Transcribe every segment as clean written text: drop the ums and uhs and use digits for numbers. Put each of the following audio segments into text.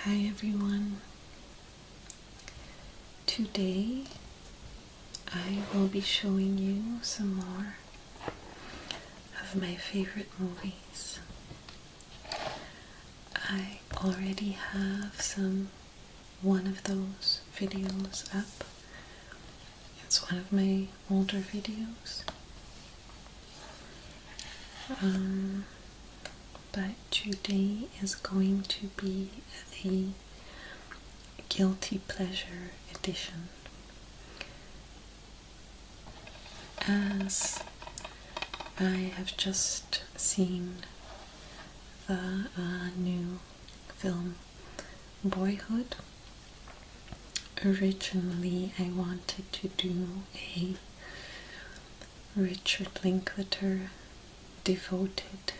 Hi everyone. Today I will be showing you some more of my favorite movies. I already have one of those videos up. It's one of my older videos. But today is going to be the guilty pleasure edition, as I have just seen the new film Boyhood. Originally I wanted to do a Richard Linklater devoted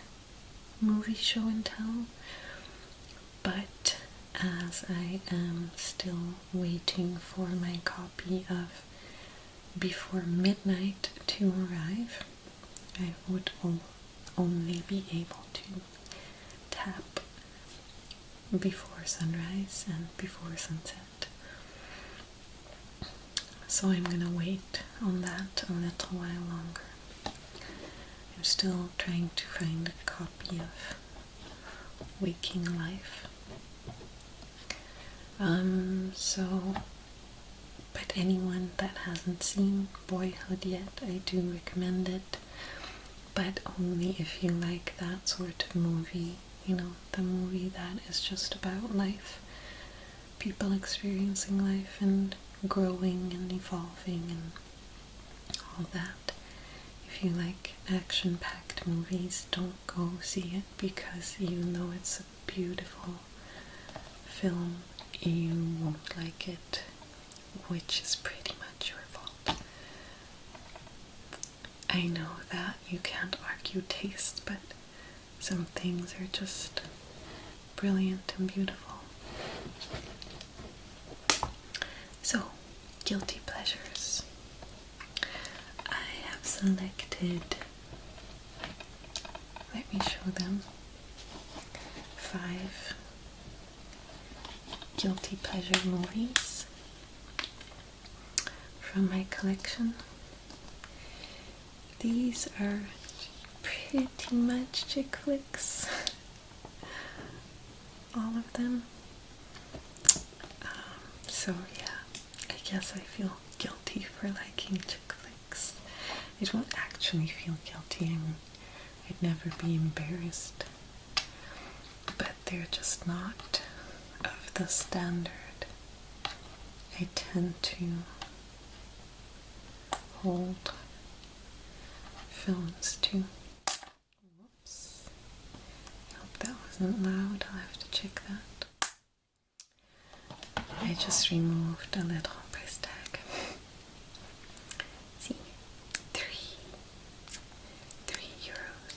movie show and tell, but as I am still waiting for my copy of Before Midnight to arrive, I would only be able to tap Before Sunrise and Before Sunset. So I'm gonna wait on that a little while longer. I'm still trying to find a copy of Waking Life. But anyone that hasn't seen Boyhood yet, I do recommend it, but only if you like that sort of movie, the movie that is just about life, people experiencing life and growing and evolving and all that. If you like action-packed movies, don't go see it, because even though it's a beautiful film, you won't like it, which is pretty much your fault. I know that you can't argue taste, but some things are just brilliant and beautiful. So, guilty pleasures. I have selected, let me show them, 5 guilty pleasure movies from my collection. These are pretty much chick flicks, all of them. So yeah, I guess I feel guilty for liking chick flicks. I don't actually feel guilty. I'd never be embarrassed, but they're just not of the standard I tend to hold films to. Whoops. I hope that wasn't loud. I'll have to check that. I just removed a little price tag. See? 3 euros.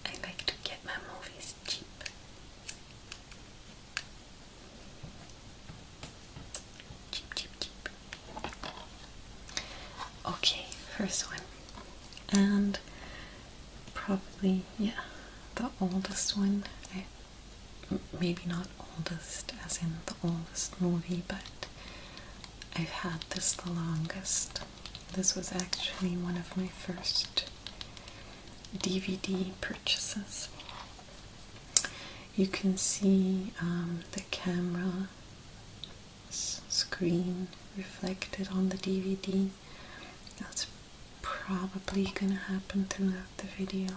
I like to get my movies cheap. Cheap. Okay, first one. And probably, the oldest one. Maybe not oldest as in the oldest movie, but I've had this the longest. This was actually one of my first DVD purchases. You can see the camera screen reflected on the DVD. That's probably gonna happen throughout the video,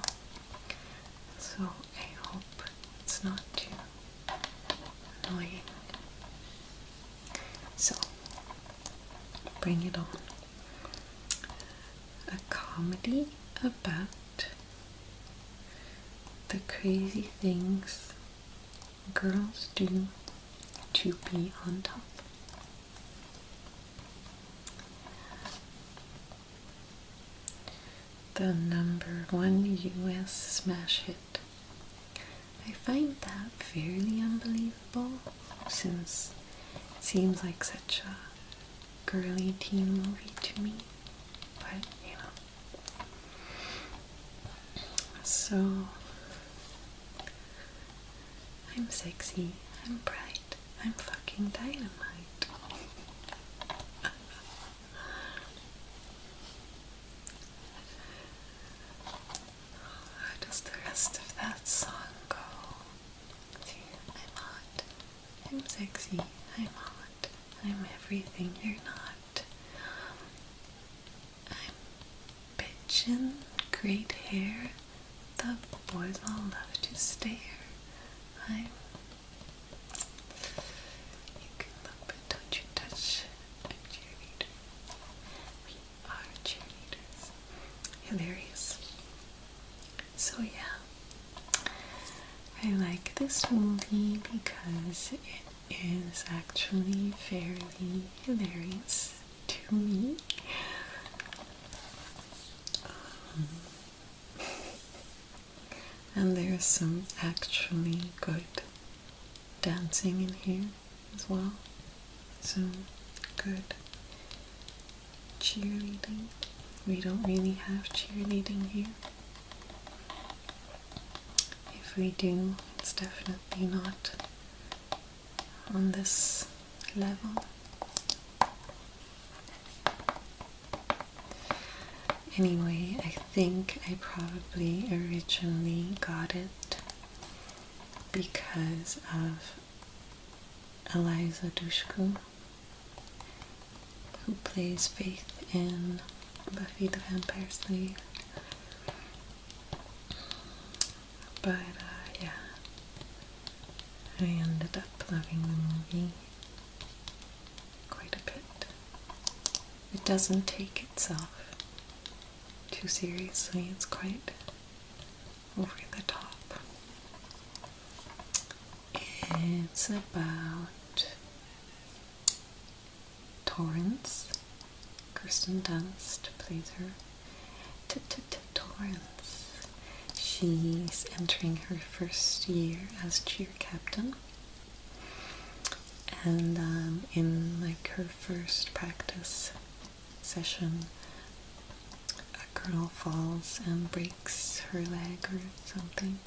so I hope it's not too annoying. So, Bring It On. A comedy about the crazy things girls do to be on top. The #1 US smash hit. I find that fairly unbelievable, since it seems like such a girly teen movie to me, but so I'm sexy, I'm bright, I'm fucking dynamite. How does the rest of that song go? I'm hot, I'm sexy, I'm hot, I'm everything you're not. I'm bitchin', great hair, the boys all love to stare. You can look but don't you touch. I'm cheerleader. We are cheerleaders. Hilarious. So yeah, I like this movie because it is actually fairly hilarious to me. And there's some actually good dancing in here as well. Some good cheerleading. We don't really have cheerleading here. If we do, it's definitely not on this level. Anyway, I think I probably originally got it because of Eliza Dushku, who plays Faith in Buffy the Vampire Slayer. But yeah, I ended up loving the movie quite a bit. It doesn't take itself too seriously, it's quite over the top. It's about Torrance. Kirsten Dunst plays her. Torrance. She's entering her first year as cheer captain, and in like her first practice session, a girl falls and breaks her leg or something.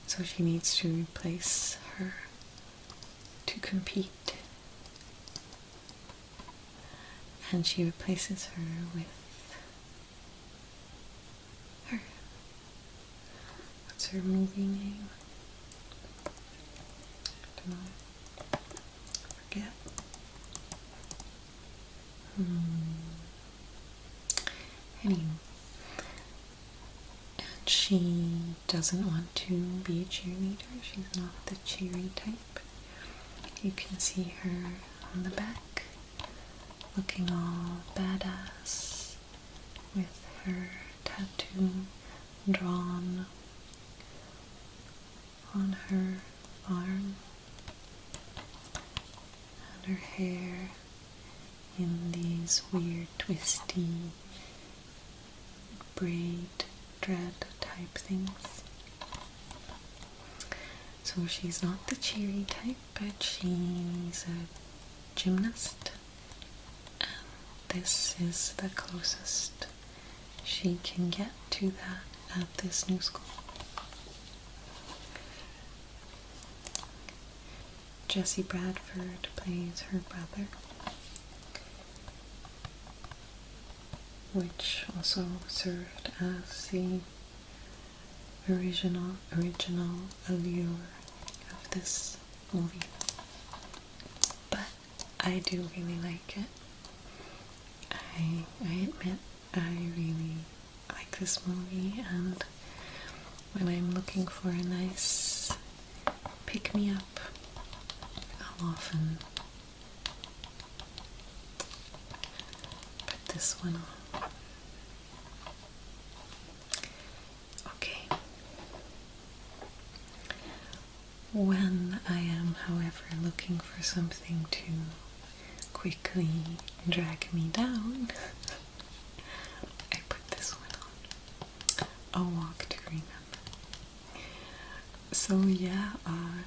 So she needs to replace her to compete. And she replaces her with her. What's her movie name? I don't know. Forget. Anyway. And she doesn't want to be a cheerleader. She's not the cheery type. You can see her on the back, looking all badass with her tattoo drawn on her arm and her hair in these weird twisty braid dread type things. So she's not the cheery type, but she's a gymnast. This is the closest she can get to that at this new school. Jesse Bradford plays her brother, which also served as the original allure of this movie. But I do really like it. I admit I really like this movie, and when I'm looking for a nice pick-me-up, I'll often put this one on. Okay. When I am, however, looking for something to quickly drag me down, I put this one on. A Walk to Remember. So yeah,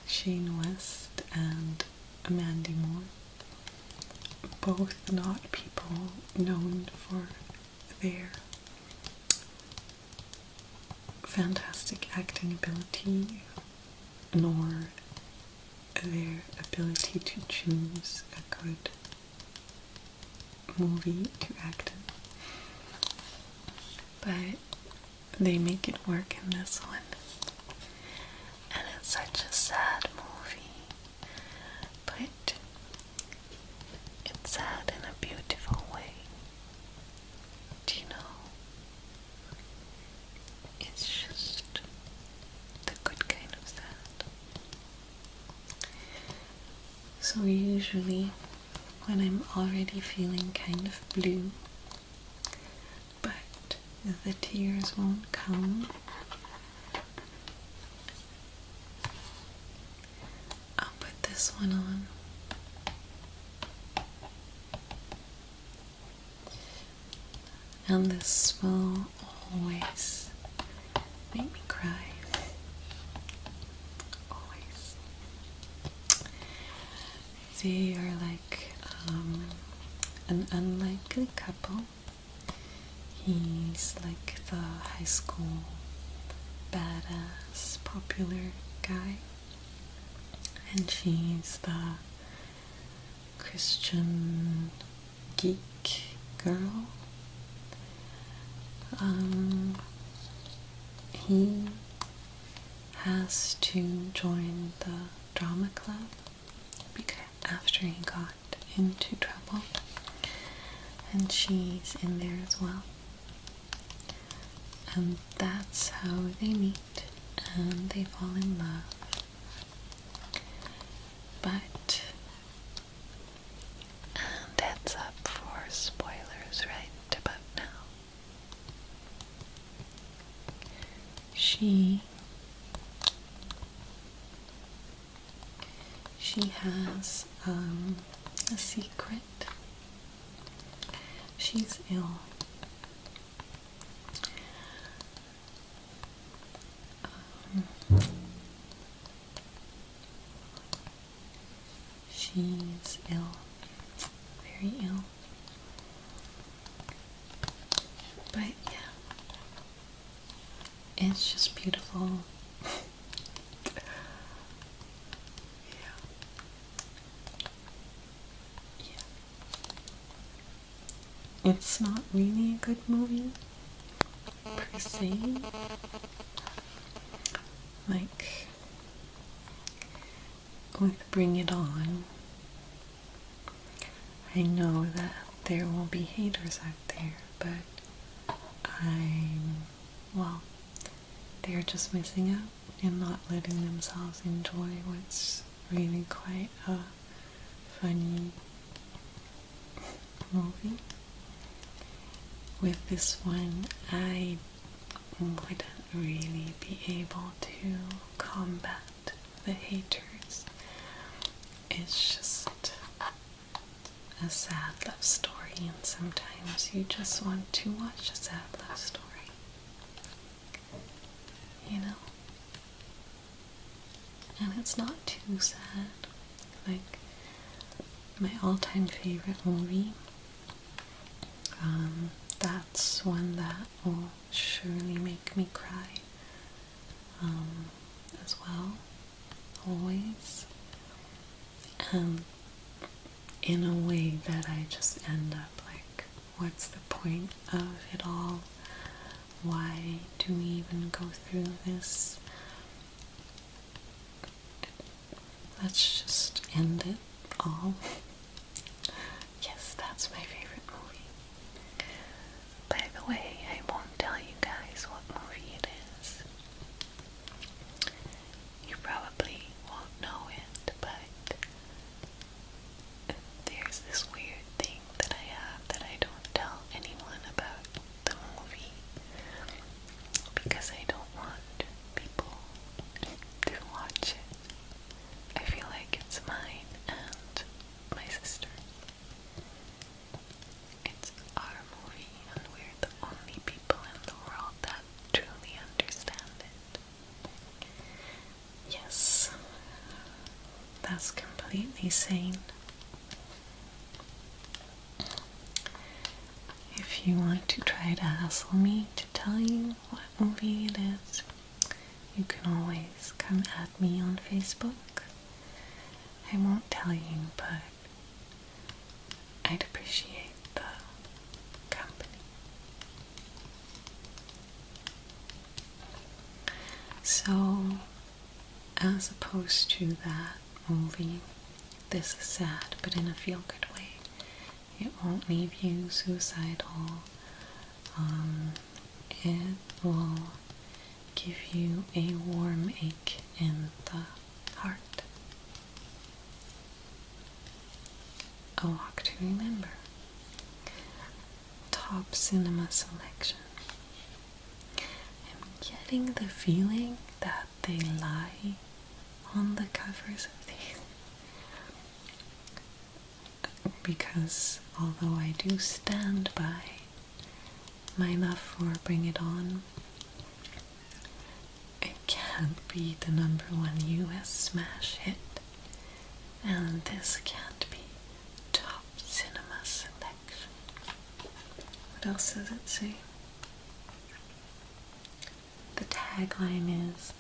Shane West and Mandy Moore, both not people known for their fantastic acting ability nor their ability to choose a good movie to act in. But they make it work in this one. And it's such a sad movie, but it's sad in a beautiful way. Do you know? It's just the good kind of sad. So usually when I'm already feeling kind of blue, but the tears won't come, I'll put this one on. And this will always make me cry. Always. They are like an unlikely couple. He's like the high school badass popular guy, and she's the Christian geek girl. He has to join the drama club because after he got into trouble, and she's in there as well. And that's how they meet, and they fall in love. But, and heads up for spoilers right about now. She has a secret. She's ill. She's ill, very ill. But yeah, it's just beautiful. It's not really a good movie, per se. Like, with Bring It On, I know that there will be haters out there, but well, they're just missing out and not letting themselves enjoy what's really quite a funny movie. With this one, I wouldn't really be able to combat the haters. It's just a sad love story, and sometimes you just want to watch a sad love story, you know? And it's not too sad. Like, my all-time favorite movie, that's one that will surely make me cry as well, always, and in a way that I just end up like, what's the point of it all? Why do we even go through this? Let's just end it all. Yes, that's my favorite movie. By the way, I won't tell you guys what movie it is. You probably won't know it, but there's this weird thing that I have that I don't tell anyone about the movie because I don't want people to watch it. I feel like it's mine and my sister. It's our movie, and we're the only people in the world that truly understand it. Yes, that's completely sane. If you want to try to hassle me to tell you what movie it is, you can always come at me on Facebook. I won't tell you, but I'd appreciate the company. So, as opposed to that movie, this is sad, but in a feel-good way. It won't leave you suicidal. It will give you a warm ache in the heart. A Walk to Remember. Top cinema selection. I'm getting the feeling that they lie on the covers of these. Because although I do stand by my love for Bring It On, it can't be the #1 US smash hit, and this can't be top cinema selection. What else does it say? The tagline is,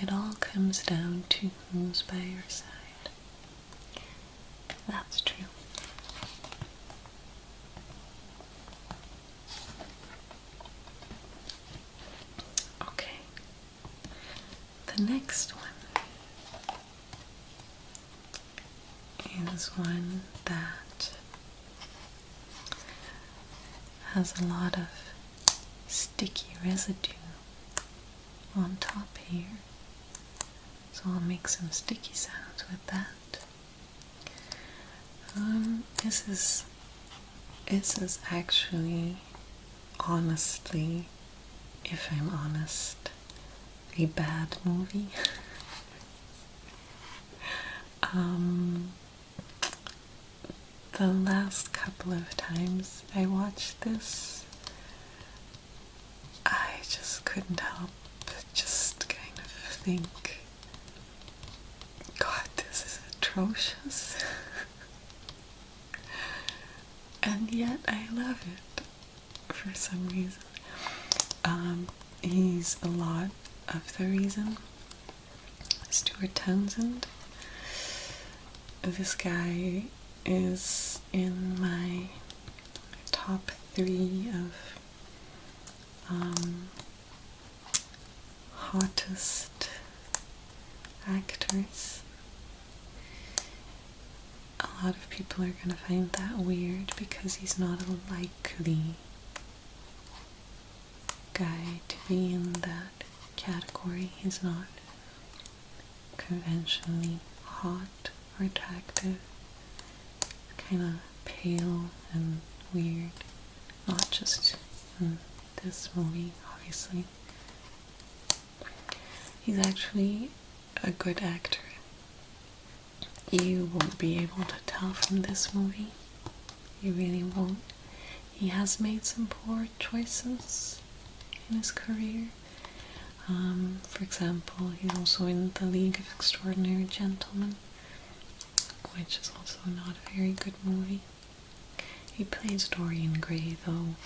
"It all comes down to who's by your side." That's true. Okay. The next one is one that has a lot of sticky residue on top here, so I'll make some sticky sounds with that. This is actually, honestly, if I'm honest, a bad movie. The last couple of times I watched this, I just couldn't help but just kind of think, God, this is atrocious. And yet I love it for some reason. He's a lot of the reason. Stuart Townsend. This guy is in my top 3 of hottest actors. A lot of people are gonna find that weird because he's not a likely guy to be in that category. He's not conventionally hot or attractive. Kind of pale and weird. Not just in this movie, obviously. He's actually a good actor. You won't be able to tell from this movie. You really won't. He has made some poor choices in his career. For example, he's also in The League of Extraordinary Gentlemen, which is also not a very good movie. He plays Dorian Gray, though,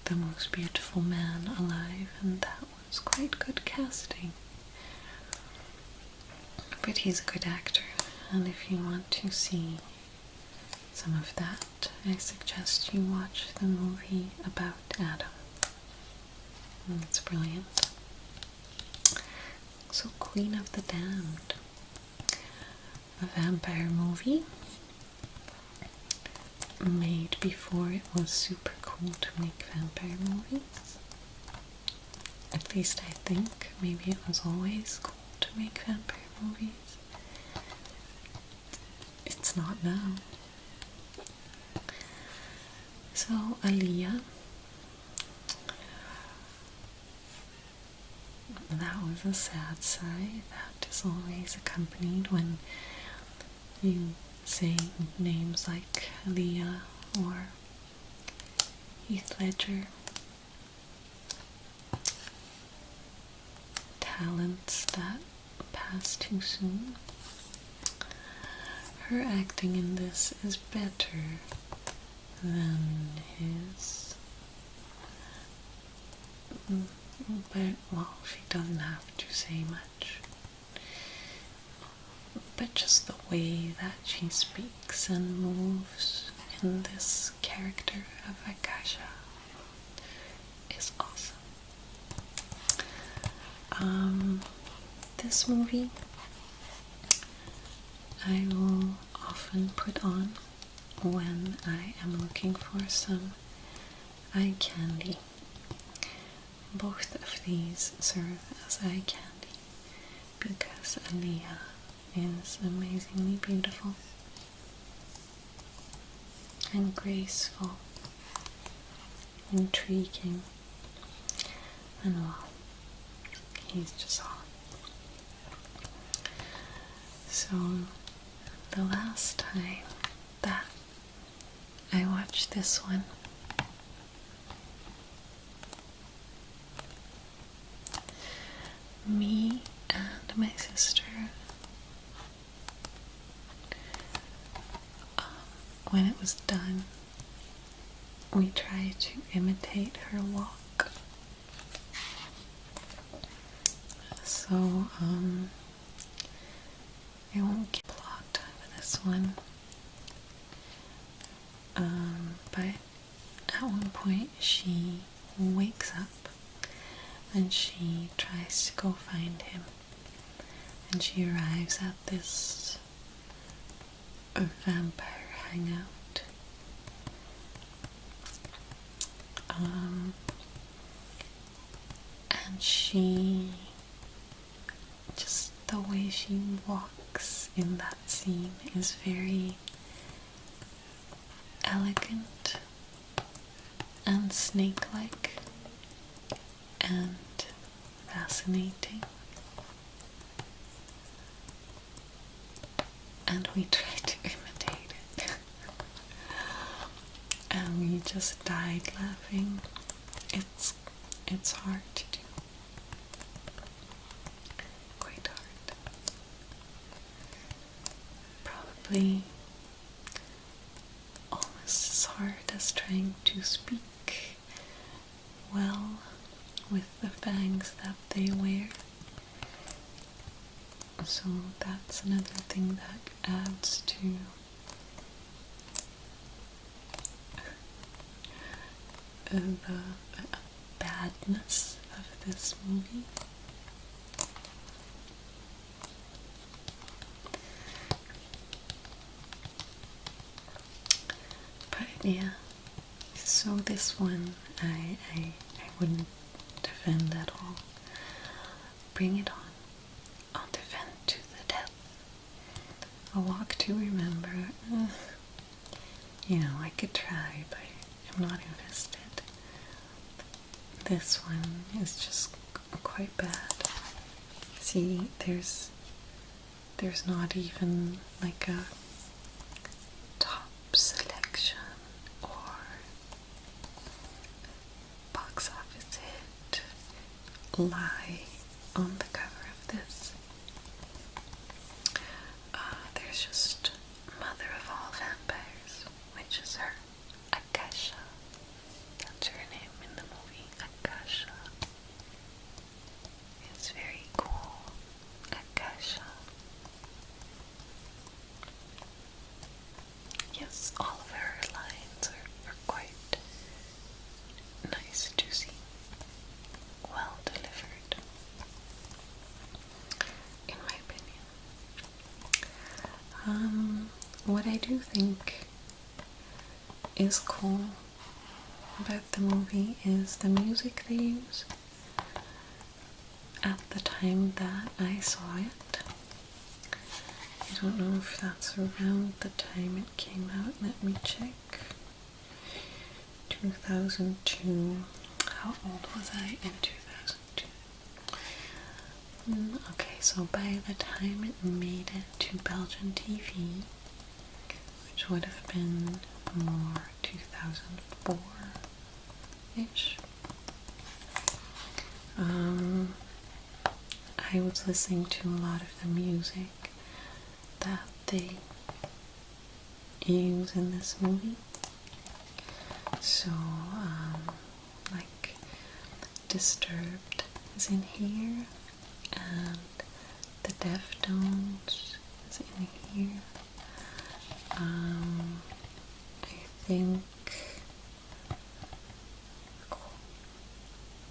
the most beautiful man alive, and that was quite good casting. But he's a good actor, and if you want to see some of that, I suggest you watch the movie About Adam. It's brilliant. So, Queen of the Damned, a vampire movie made before it was super cool to make vampire movies. At least I think. Maybe it was always cool to make vampire movies. It's not now. So, Aaliyah. That was a sad sigh. That is always accompanied when you say names like Aaliyah or Heath Ledger. Talents that pass too soon. Her acting in this is better than his. but, well, she doesn't have to say much. But just the way that she speaks and moves in this character of Akasha is awesome. This movie I will often put on when I am looking for some eye candy. Both of these serve as eye candy because Aliyah is amazingly beautiful and graceful, intriguing, and well, he's just hot. So the last time that I watched this one, me and my sister, when it was done, we tried to imitate her walk. So, I won't give plot for this one. But at one point she wakes up and she tries to go find him. And she arrives at this vampire hangout. And she, just the way she walks in that scene is very elegant and snake-like and fascinating. And we try to imitate it. And we just died laughing. It's hard to do. Quite hard. Probably almost as hard as trying to speak well with the fangs that they wear. So that's another thing that adds to the badness of this movie. But yeah, so this one I wouldn't defend at all. Bring it on. I'll defend to the death. A Walk to Remember. You know, I could try, but I'm not invested. This one is just quite bad. See, there's not even like a top selection or box office hit lie on the cover of this. There's just Mother of All Vampires, which is her, Akasha. That's her name in the movie, Akasha. It's very cool, Akasha. Yes, all of her lines are quite nice to see. Well delivered, in my opinion. What I do think is cool about the movie is the music they use. At the time that I saw it, I don't know if that's around the time it came out. Let me check. 2002. How old was I in 2002? Okay, so by the time it made it to Belgian TV, which would have been more 2004-ish, I was listening to a lot of the music that they use in this movie. So, like Disturbed is in here, and the Deftones is in here. I think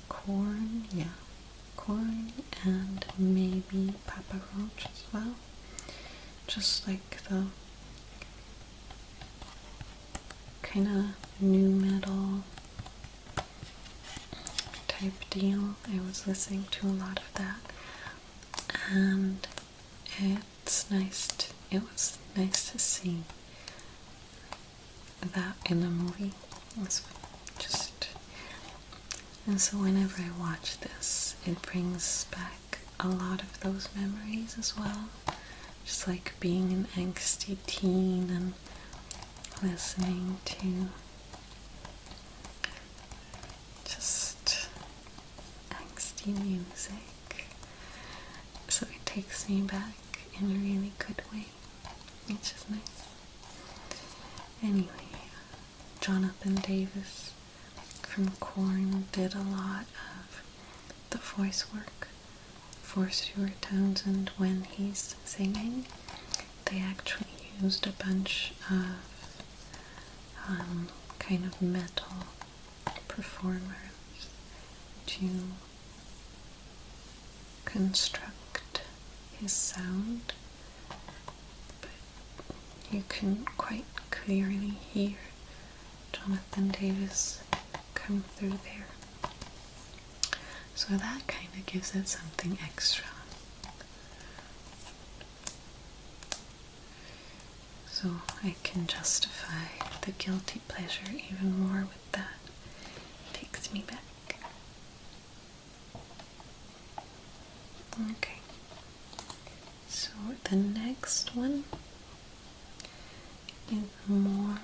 Corn, yeah, Corn, and maybe Papa Roach as well. Just like the kind of new metal type deal. I was listening to a lot of that, and it was nice to see that in a movie. And so whenever I watch this, it brings back a lot of those memories as well. Just like being an angsty teen and listening to just angsty music. So it takes me back in a really good way, which is nice. Anyway, Jonathan Davis from Korn did a lot of the voice work for Stuart Townsend when he's singing. They actually used a bunch of kind of metal performers to construct his sound, but you can quite clearly hear Jonathan Davis come through there. So that kind of gives it something extra. So I can justify the guilty pleasure even more with that. It takes me back. Okay. So the next one is more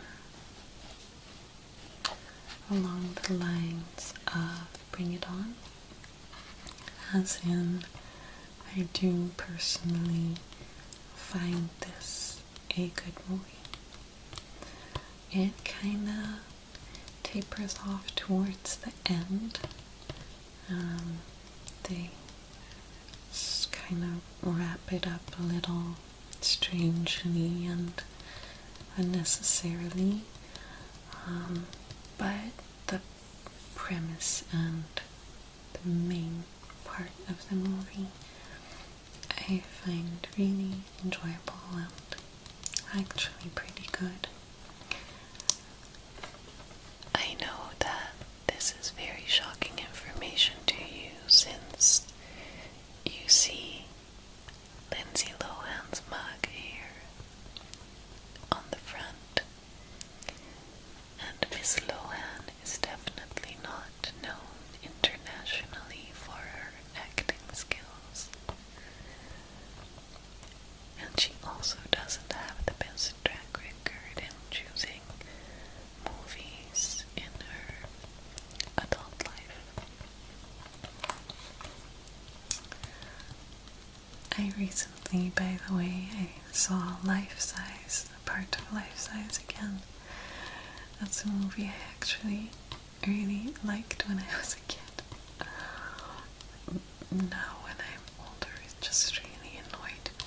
along the lines of Bring It On, as in I do personally find this a good movie. It kind of tapers off towards the end. They kind of wrap it up a little strangely and unnecessarily, but the premise and the main part of the movie I find really enjoyable and actually pretty good. I know that this is very shocking information to you, since you see Lindsay Lohan's mug here on the front, and Miss Lohan is definitely not known internationally for her acting skills, and she also doesn't have the best track record in choosing movies in her adult life. I recently, by the way, I saw Life Size, a part of Life Size again. That's a movie I actually really liked when I was a kid. Now when I'm older, it just really annoyed me.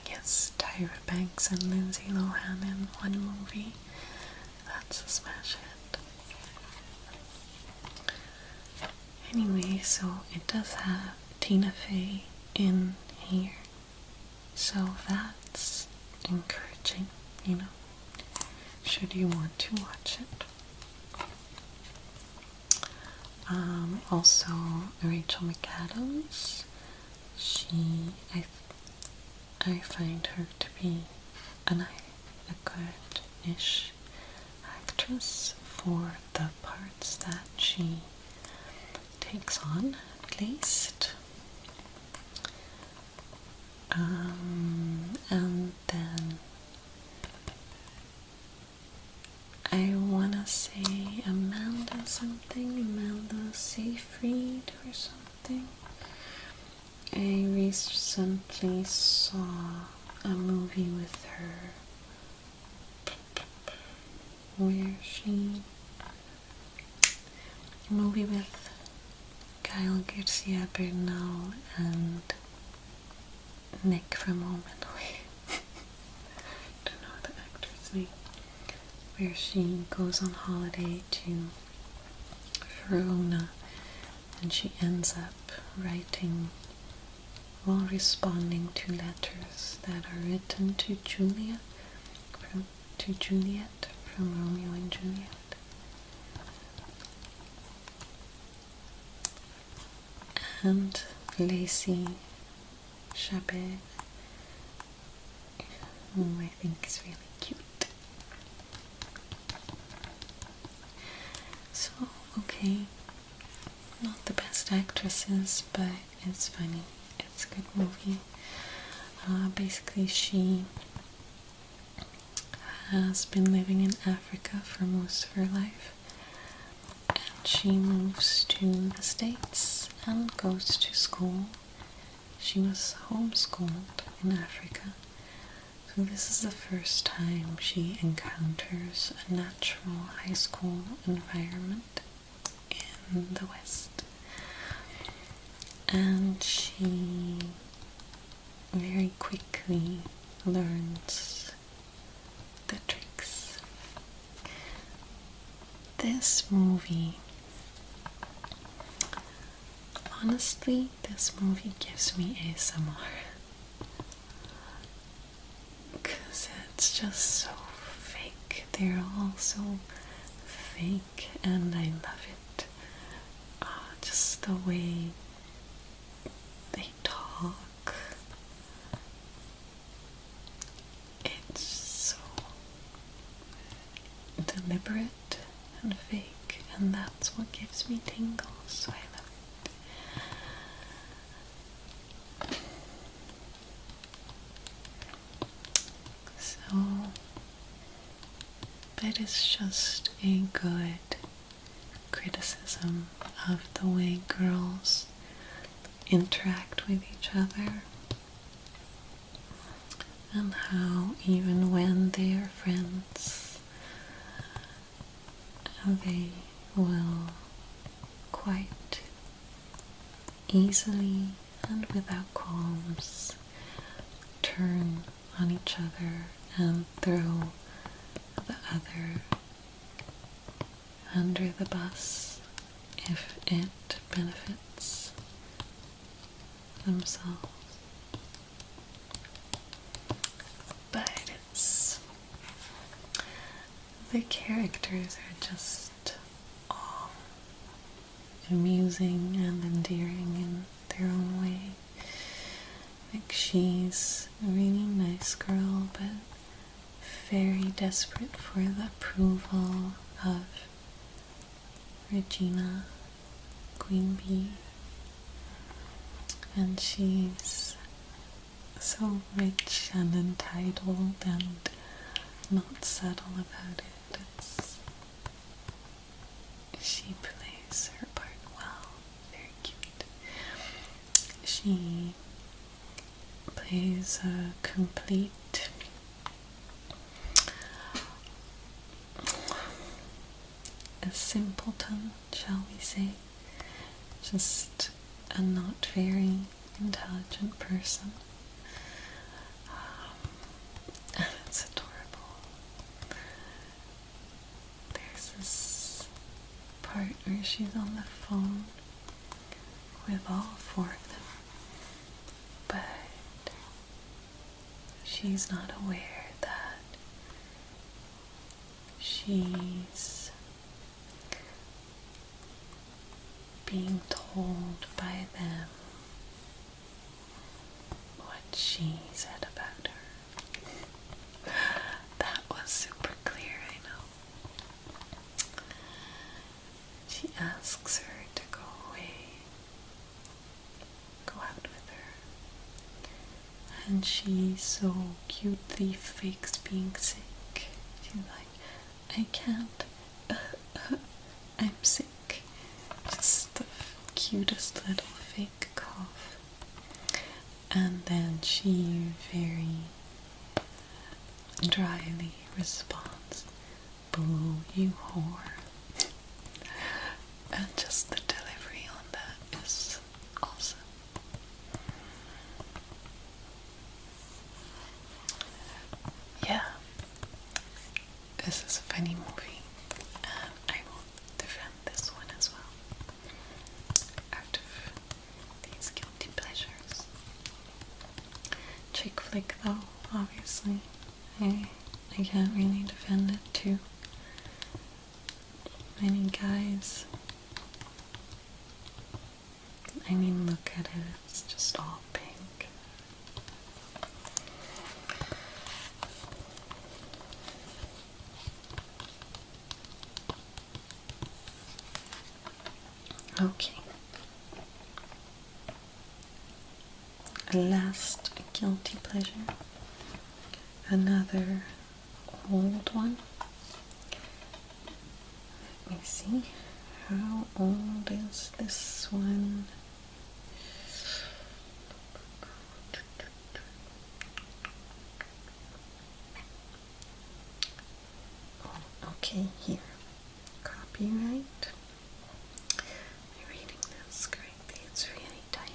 Yes, Tyra Banks and Lindsay Lohan in one movie. That's a smash hit. Anyway, so it does have Tina Fey in here, so that's encouraging, you know, should you want to watch it. Also Rachel McAdams, I find her to be a good-ish actress for the parts that she takes on, at least. And then I wanna say Amanda Seyfried or something. I recently saw a movie with her where she movie with Gael Garcia Bernal and Nick from Home and Away. Don't know the actor's name. Where she goes on holiday to Verona and she ends up writing or responding to letters that are written to Juliet from Romeo and Juliet. And Lacey Chabert, whom I think is really cute. So, okay, not the best actresses, but it's funny. It's a good movie. Basically, she has been living in Africa for most of her life, and she moves to the States and goes to school. She was homeschooled in Africa, so this is the first time she encounters a natural high school environment in the West. And she very quickly learns the tricks. This movie, honestly, this movie gives me ASMR. Because it's just so fake. They're all so fake and I love it. Just the way they talk. It's so deliberate and fake, and that's what gives me tingles, so I love it. So, but it's just a good criticism of the way girls interact with each other and how even when they are friends they will quite easily and without qualms turn on each other and throw the other under the bus if it benefits themselves. But the characters are just all amusing and endearing in their own way. Like, she's a really nice girl, but very desperate for the approval of Regina, Queen Bee. And she's so rich and entitled and not subtle about it. She plays her part well, very cute. She plays a complete simpleton, shall we say, just a not very intelligent person. And it's adorable. There's this part where she's on the phone with all four of them, but she's not aware that she's being told by them what she said about her. That was super clear, I know. She asks her to go away, go out with her, and she so cutely fakes being sick. She's like, I can't, I'm sick. Just the cutest little fake cough. And then she very dryly responds, "Boo, you whore." And just the delivery on that is awesome. Yeah, this is a funny movie, and I will defend this one as well. Out of these guilty pleasures. Chick flick though, obviously. I can't really defend it too. Many guys. I mean, look at it, it's just all pink. Okay. Last guilty pleasure. Another old one. Let me see. How old is this one? Oh, okay, here. Copyright. I'm reading this correctly. It's really tiny.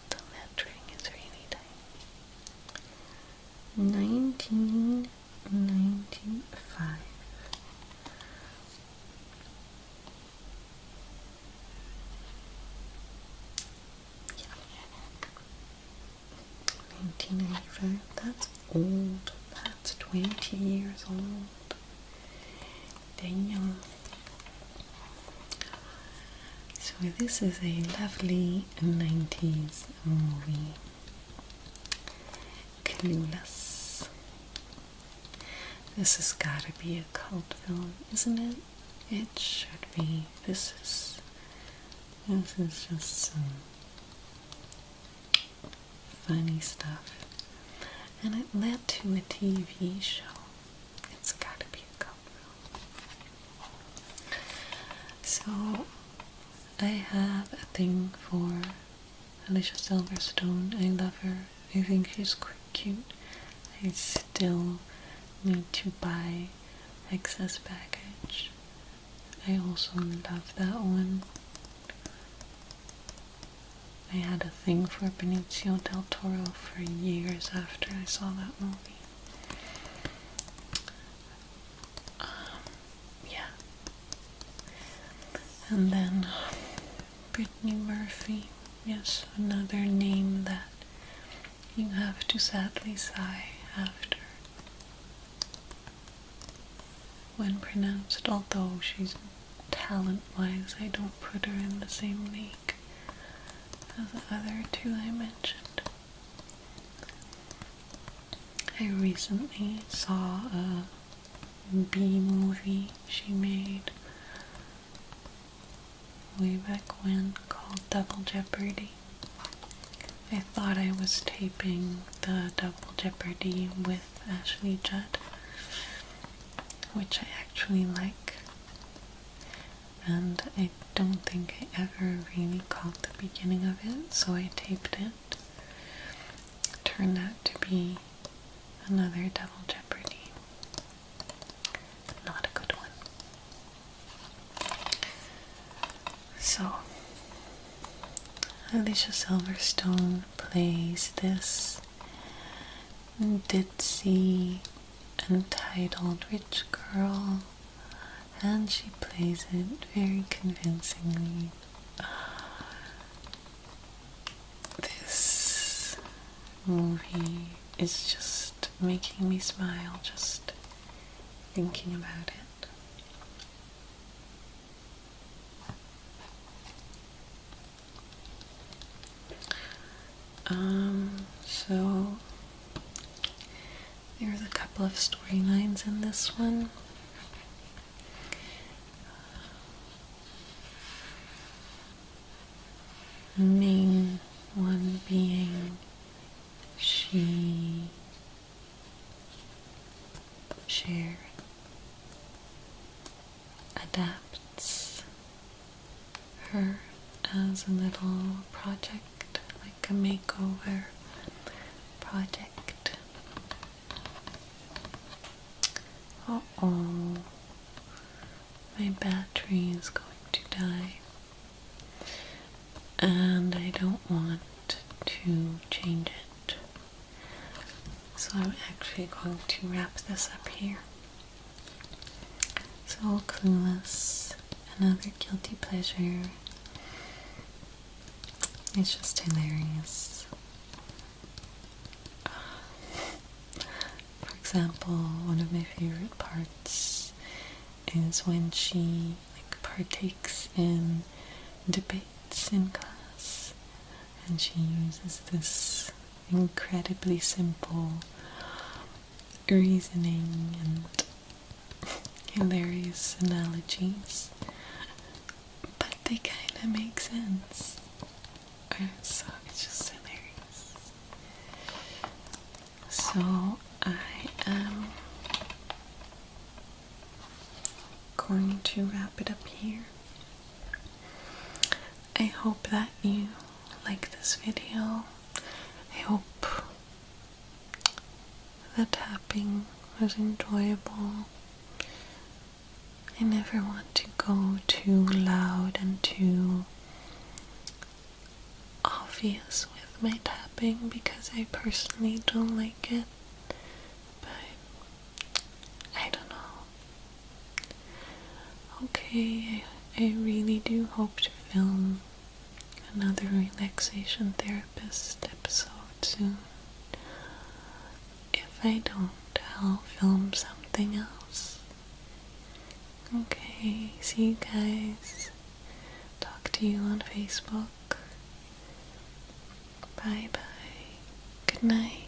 The lettering is really tiny. 1995. Yeah. 1995. That's old. That's 20 years old. Damn. So this is a lovely 90s movie. Clueless. This has gotta be a cult film, isn't it? It should be. This is just some funny stuff. And it led to a TV show. It's gotta be a cult film. So I have a thing for Alicia Silverstone. I love her. I think she's cute. I still need to buy excess baggage. I also love that one. I had a thing for Benicio del Toro for years after I saw that movie. Yeah. And then Brittany Murphy. Yes, another name that you have to sadly sigh after when pronounced, although she's talent-wise, I don't put her in the same league as the other two I mentioned. I recently saw a B movie she made way back when called Double Jeopardy. I thought I was taping the Double Jeopardy with Ashley Judd, which I actually like, and I don't think I ever really caught the beginning of it, so I taped it. It turned out to be another Double Jeopardy. Not a good one. So, Alicia Silverstone plays this ditzy, entitled rich girl, and she plays it very convincingly. This movie is just making me smile just thinking about it. So there's a couple of storylines in this one. The main one being she adapts her as a little project, like a makeover project. Uh-oh, my battery is going to die, and I don't want to change it. So I'm actually going to wrap this up here. So Clueless, another guilty pleasure. It's just hilarious. For example, one of my favorite parts is when she partakes in debates in class, and she uses this incredibly simple reasoning and hilarious analogies, but they kind of make sense. So it's just hilarious. So I am going to wrap it up here. I hope that you like this video. I hope the tapping was enjoyable. I never want to go too loud and too obvious with my tapping because I personally don't like it, but I don't know. Okay, I really do hope to film another relaxation therapist episode soon. If I don't, I'll film something else. Okay, see you guys. Talk to you on Facebook. Bye bye. Good night.